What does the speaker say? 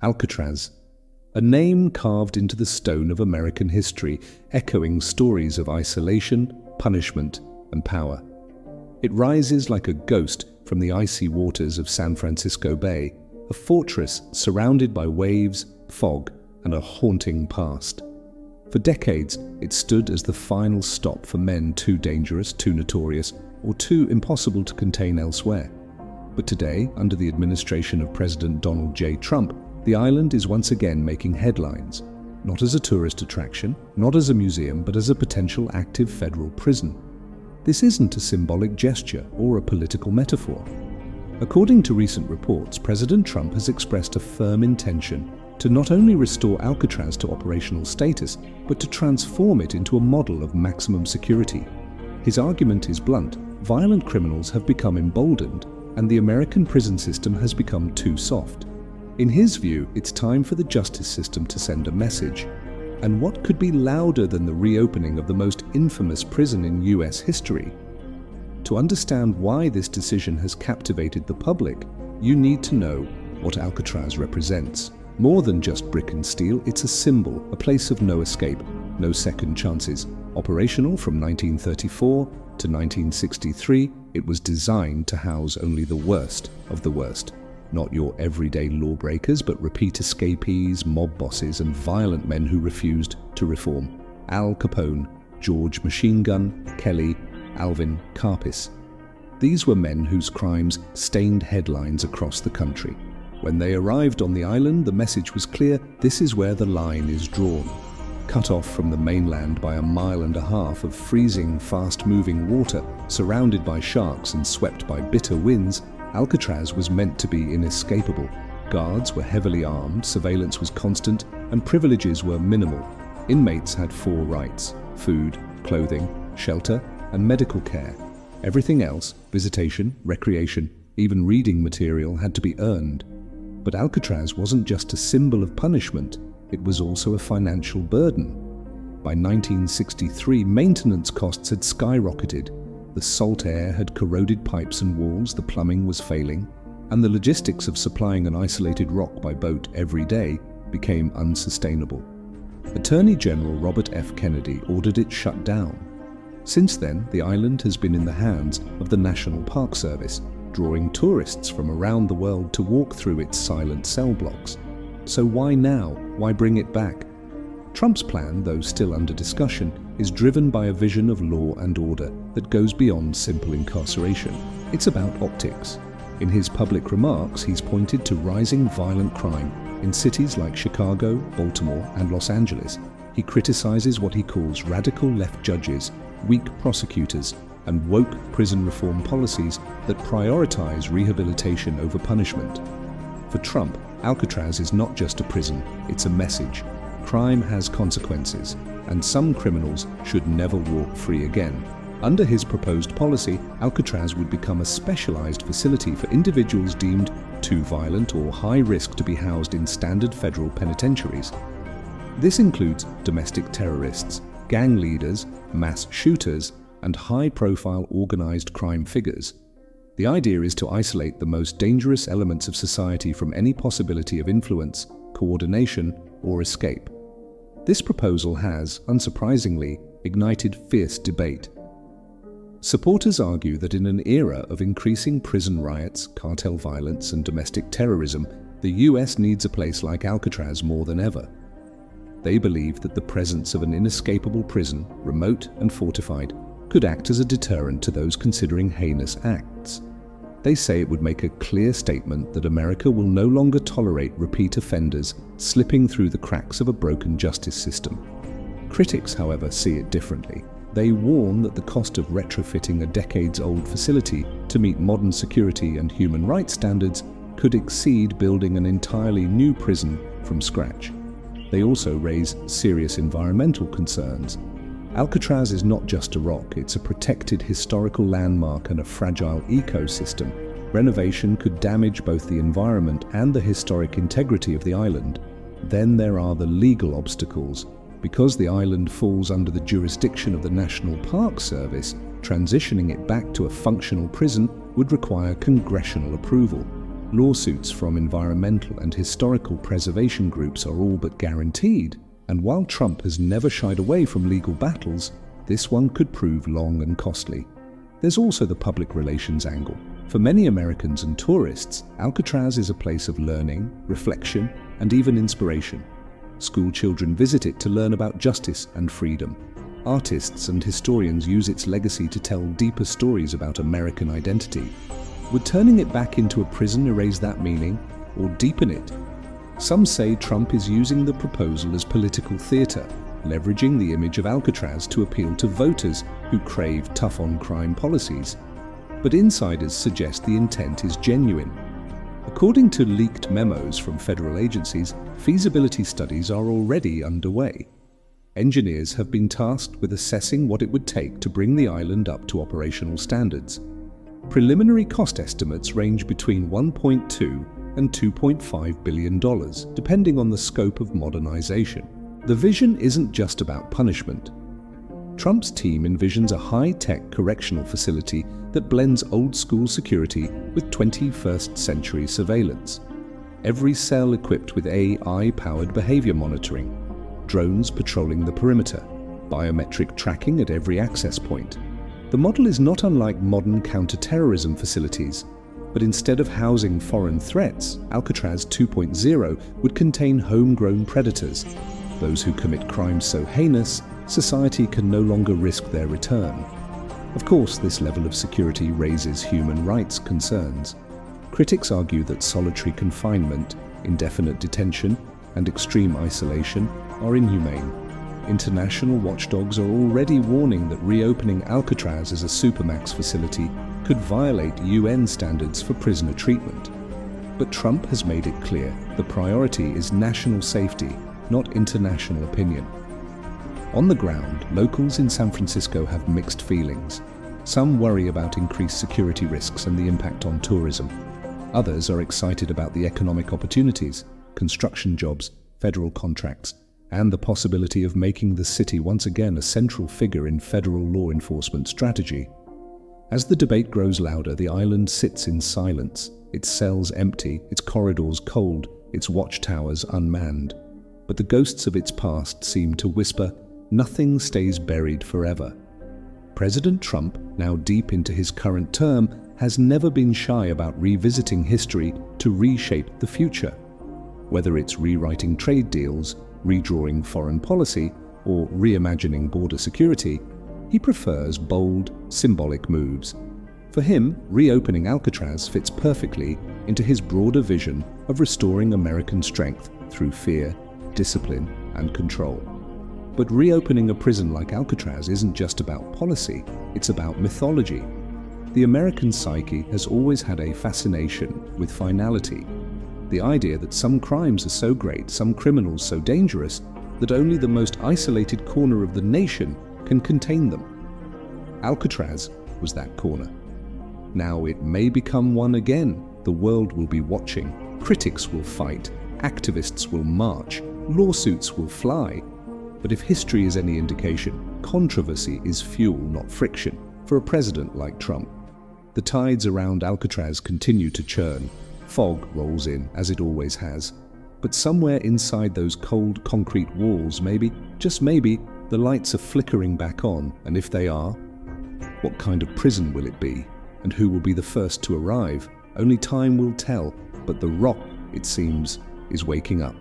Alcatraz, a name carved into the stone of American history, echoing stories of isolation, punishment, and power. It rises like a ghost from the icy waters of San Francisco Bay, a fortress surrounded by waves, fog, and a haunting past. For decades, it stood as the final stop for men too dangerous, too notorious, or too impossible to contain elsewhere. But today, under the administration of President Donald J. Trump, the island is once again making headlines, not as a tourist attraction, not as a museum, but as a potential active federal prison. This isn't a symbolic gesture or a political metaphor. According to recent reports, President Trump has expressed a firm intention to not only restore Alcatraz to operational status, but to transform it into a model of maximum security. His argument is blunt: violent criminals have become emboldened, and the American prison system has become too soft. In his view, it's time for the justice system to send a message. And what could be louder than the reopening of the most infamous prison in US history? To understand why this decision has captivated the public, you need to know what Alcatraz represents. More than just brick and steel, it's a symbol, a place of no escape, no second chances. Operational from 1934 to 1963, it was designed to house only the worst of the worst. Not your everyday lawbreakers, but repeat escapees, mob bosses, and violent men who refused to reform. Al Capone, George Machine Gun, Kelly, Alvin Karpis. These were men whose crimes stained headlines across the country. When they arrived on the island, the message was clear: this is where the line is drawn. Cut off from the mainland by 1.5 miles of freezing, fast-moving water, surrounded by sharks and swept by bitter winds, Alcatraz was meant to be inescapable. Guards were heavily armed, surveillance was constant, and privileges were minimal. Inmates had 4 rights: food, clothing, shelter, and medical care. Everything else, visitation, recreation, even reading material, had to be earned. But Alcatraz wasn't just a symbol of punishment, it was also a financial burden. By 1963, maintenance costs had skyrocketed. The salt air had corroded pipes and walls, the plumbing was failing, and the logistics of supplying an isolated rock by boat every day became unsustainable. Attorney General Robert F. Kennedy ordered it shut down. Since then, the island has been in the hands of the National Park Service, drawing tourists from around the world to walk through its silent cell blocks. So why now? Why bring it back? Trump's plan, though still under discussion, is driven by a vision of law and order that goes beyond simple incarceration. It's about optics. In his public remarks, he's pointed to rising violent crime in cities like Chicago, Baltimore, and Los Angeles. He criticizes what he calls radical left judges, weak prosecutors, and woke prison reform policies that prioritize rehabilitation over punishment. For Trump, Alcatraz is not just a prison, it's a message. Crime has consequences, and some criminals should never walk free again. Under his proposed policy, Alcatraz would become a specialized facility for individuals deemed too violent or high risk to be housed in standard federal penitentiaries. This includes domestic terrorists, gang leaders, mass shooters, and high-profile organized crime figures. The idea is to isolate the most dangerous elements of society from any possibility of influence, coordination, or escape. This proposal has, unsurprisingly, ignited fierce debate. Supporters argue that in an era of increasing prison riots, cartel violence, and domestic terrorism, the US needs a place like Alcatraz more than ever. They believe that the presence of an inescapable prison, remote and fortified, could act as a deterrent to those considering heinous acts. They say it would make a clear statement that America will no longer tolerate repeat offenders slipping through the cracks of a broken justice system. Critics, however, see it differently. They warn that the cost of retrofitting a decades-old facility to meet modern security and human rights standards could exceed building an entirely new prison from scratch. They also raise serious environmental concerns. Alcatraz is not just a rock, it's a protected historical landmark and a fragile ecosystem. Renovation could damage both the environment and the historic integrity of the island. Then there are the legal obstacles. Because the island falls under the jurisdiction of the National Park Service, transitioning it back to a functional prison would require congressional approval. Lawsuits from environmental and historical preservation groups are all but guaranteed, and while Trump has never shied away from legal battles, this one could prove long and costly. There's also the public relations angle. For many Americans and tourists, Alcatraz is a place of learning, reflection, and even inspiration. School children visit it to learn about justice and freedom. Artists and historians use its legacy to tell deeper stories about American identity. Would turning it back into a prison erase that meaning, or deepen it? Some say Trump is using the proposal as political theater, leveraging the image of Alcatraz to appeal to voters who crave tough-on-crime policies. But insiders suggest the intent is genuine. According to leaked memos from federal agencies, feasibility studies are already underway. Engineers have been tasked with assessing what it would take to bring the island up to operational standards. Preliminary cost estimates range between $1.2 and $2.5 billion, depending on the scope of modernization. The vision isn't just about punishment. Trump's team envisions a high-tech correctional facility that blends old-school security with 21st century surveillance. Every cell equipped with AI-powered behavior monitoring, drones patrolling the perimeter, biometric tracking at every access point. The model is not unlike modern counter-terrorism facilities, but instead of housing foreign threats, Alcatraz 2.0 would contain homegrown predators, those who commit crimes so heinous, society can no longer risk their return. Of course, this level of security raises human rights concerns. Critics argue that solitary confinement, indefinite detention, and extreme isolation are inhumane. International watchdogs are already warning that reopening Alcatraz as a supermax facility could violate UN standards for prisoner treatment. But Trump has made it clear the priority is national safety, not international opinion. On the ground, locals in San Francisco have mixed feelings. Some worry about increased security risks and the impact on tourism. Others are excited about the economic opportunities, construction jobs, federal contracts, and the possibility of making the city once again a central figure in federal law enforcement strategy. As the debate grows louder, the island sits in silence, its cells empty, its corridors cold, its watchtowers unmanned. But the ghosts of its past seem to whisper, nothing stays buried forever. President Trump, now deep into his current term, has never been shy about revisiting history to reshape the future. Whether it's rewriting trade deals, redrawing foreign policy, or reimagining border security, he prefers bold, symbolic moves. For him, reopening Alcatraz fits perfectly into his broader vision of restoring American strength through fear, discipline, and control. But reopening a prison like Alcatraz isn't just about policy, it's about mythology. The American psyche has always had a fascination with finality. The idea that some crimes are so great, some criminals so dangerous, that only the most isolated corner of the nation can contain them. Alcatraz was that corner. Now it may become one again. The world will be watching. Critics will fight. Activists will march. Lawsuits will fly. But if history is any indication, controversy is fuel, not friction, for a president like Trump. The tides around Alcatraz continue to churn. Fog rolls in, as it always has. But somewhere inside those cold concrete walls, maybe, just maybe, the lights are flickering back on, and if they are, what kind of prison will it be? And who will be the first to arrive? Only time will tell, but the rock, it seems, is waking up.